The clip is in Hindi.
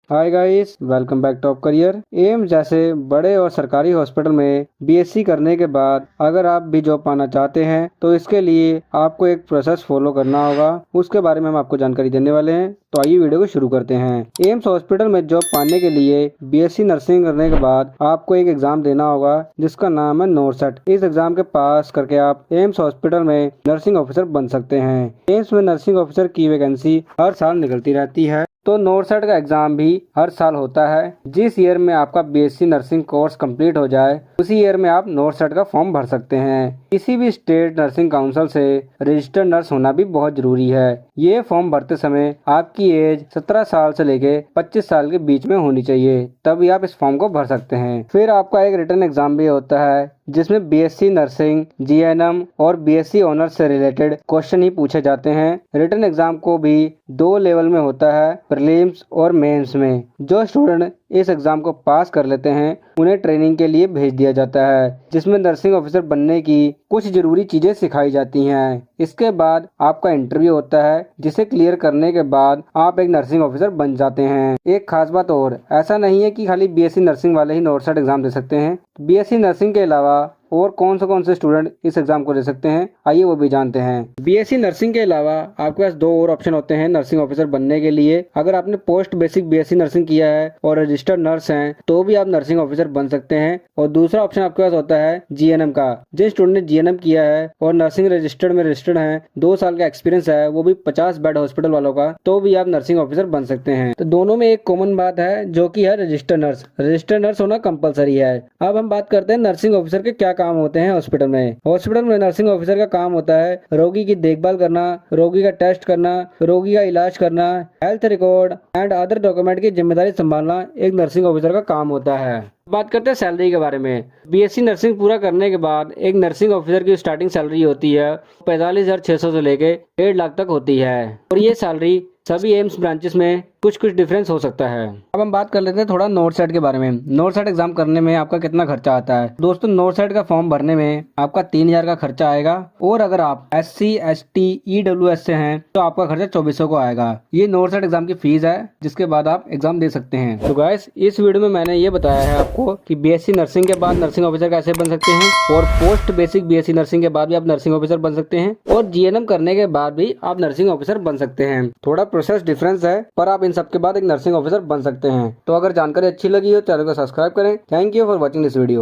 Hi guys, welcome back top career. AIIMS जैसे बड़े और सरकारी हॉस्पिटल में बीएससी करने के बाद अगर आप भी जॉब पाना चाहते हैं तो इसके लिए आपको एक प्रोसेस फॉलो करना होगा। उसके बारे में हम आपको जानकारी देने वाले हैं, तो आइए वीडियो को शुरू करते हैं। एम्स हॉस्पिटल में जॉब पाने के लिए बीएससी नर्सिंग करने के बाद आपको एक एग्जाम देना होगा जिसका नाम है नॉरसेट। इस एग्जाम के पास करके आप एम्स हॉस्पिटल में नर्सिंग ऑफिसर बन सकते हैं। एम्स में नर्सिंग ऑफिसर की वैकेंसी हर साल निकलती रहती है, तो नॉरसेट का एग्जाम भी हर साल होता है। जिस ईयर में आपका बीएससी नर्सिंग कोर्स कंप्लीट हो जाए उसी ईयर में आप नॉरसेट का फॉर्म भर सकते हैं। किसी भी स्टेट नर्सिंग काउंसिल से रजिस्टर्ड नर्स होना भी बहुत जरूरी है। ये फॉर्म भरते समय आपकी एज 17 साल से लेके 25 साल के बीच में होनी चाहिए, तभी आप इस फॉर्म को भर सकते हैं। फिर आपका एक रिटन एग्जाम भी होता है जिसमें बीएससी नर्सिंग, जीएनएम और बीएससी ऑनर्स से रिलेटेड क्वेश्चन ही पूछे जाते हैं। रिटन एग्जाम को भी 2 लेवल में होता है, प्रीलिम्स और मेंस में। जो स्टूडेंट इस एग्जाम को पास कर लेते हैं उन्हें ट्रेनिंग के लिए भेज दिया जाता है, जिसमें नर्सिंग ऑफिसर बनने की कुछ जरूरी चीजें सिखाई जाती हैं। इसके बाद आपका इंटरव्यू होता है जिसे क्लियर करने के बाद आप एक नर्सिंग ऑफिसर बन जाते हैं। एक खास बात और, ऐसा नहीं है कि खाली बीएससी नर्सिंग वाले ही नॉरसेट एग्जाम दे सकते हैं। बीएससी नर्सिंग के अलावा और कौन से स्टूडेंट इस एग्जाम को दे सकते हैं, आइए वो भी जानते हैं। बीएससी नर्सिंग के अलावा आपके पास 2 और ऑप्शन होते हैं नर्सिंग ऑफिसर बनने के लिए। अगर आपने पोस्ट बेसिक बीएससी नर्सिंग किया है और रजिस्टर्ड नर्स हैं तो भी आप नर्सिंग ऑफिसर बन सकते हैं। और दूसरा ऑप्शन आपके पास होता है जीएनएम का। जिन स्टूडेंट ने जीएनएम किया है और नर्सिंग रजिस्टर्ड में रजिस्टर्ड है, 2 साल का एक्सपीरियंस है, वो भी 50 बेड हॉस्पिटल वालों का, तो भी आप नर्सिंग ऑफिसर बन सकते हैं। तो दोनों में एक कॉमन बात है जो की है रजिस्टर्ड नर्स। रजिस्टर्ड नर्स होना कंपलसरी है। अब हम बात करते हैं नर्सिंग ऑफिसर के क्या काम होते हैं हॉस्पिटल में। हॉस्पिटल में नर्सिंग ऑफिसर का काम होता है रोगी की देखभाल करना, रोगी का टेस्ट करना, रोगी का इलाज करना, health record and other document की जिम्मेदारी संभालना एक नर्सिंग ऑफिसर का काम होता है। बात करते हैं सैलरी के बारे में। बीएससी नर्सिंग पूरा करने के बाद एक नर्सिंग ऑफिसर की स्टार्टिंग सैलरी होती है 45,600 से लेके 1.5 लाख तक होती है, और ये सैलरी सभी एम्स ब्रांचेस में कुछ डिफरेंस हो सकता है। अब हम बात कर लेते हैं थोड़ा नॉरसेट के बारे में। नॉरसेट एग्जाम करने में आपका कितना खर्चा आता है। दोस्तों, नॉरसेट का फॉर्म भरने में आपका 3,000 का खर्चा आएगा, और अगर आप SC ST EWS से हैं तो आपका खर्चा 2400 को आएगा। ये नॉरसेट एग्जाम की फीस है जिसके बाद आप एग्जाम दे सकते हैं। तो गाइस, इस वीडियो में मैंने ये बताया है आपको कि बीएससी नर्सिंग के बाद नर्सिंग ऑफिसर कैसे बन सकते हैं, और पोस्ट बेसिक बीएससी नर्सिंग के बाद भी आप नर्सिंग ऑफिसर बन सकते हैं, और जीएनएम करने के बाद भी आप नर्सिंग ऑफिसर बन सकते हैं। थोड़ा प्रोसेस डिफरेंस है, पर आप इन सबके बाद एक नर्सिंग ऑफिसर बन सकते हैं। तो अगर जानकारी अच्छी लगी हो चैनल को सब्सक्राइब करें। Thank you for watching this video.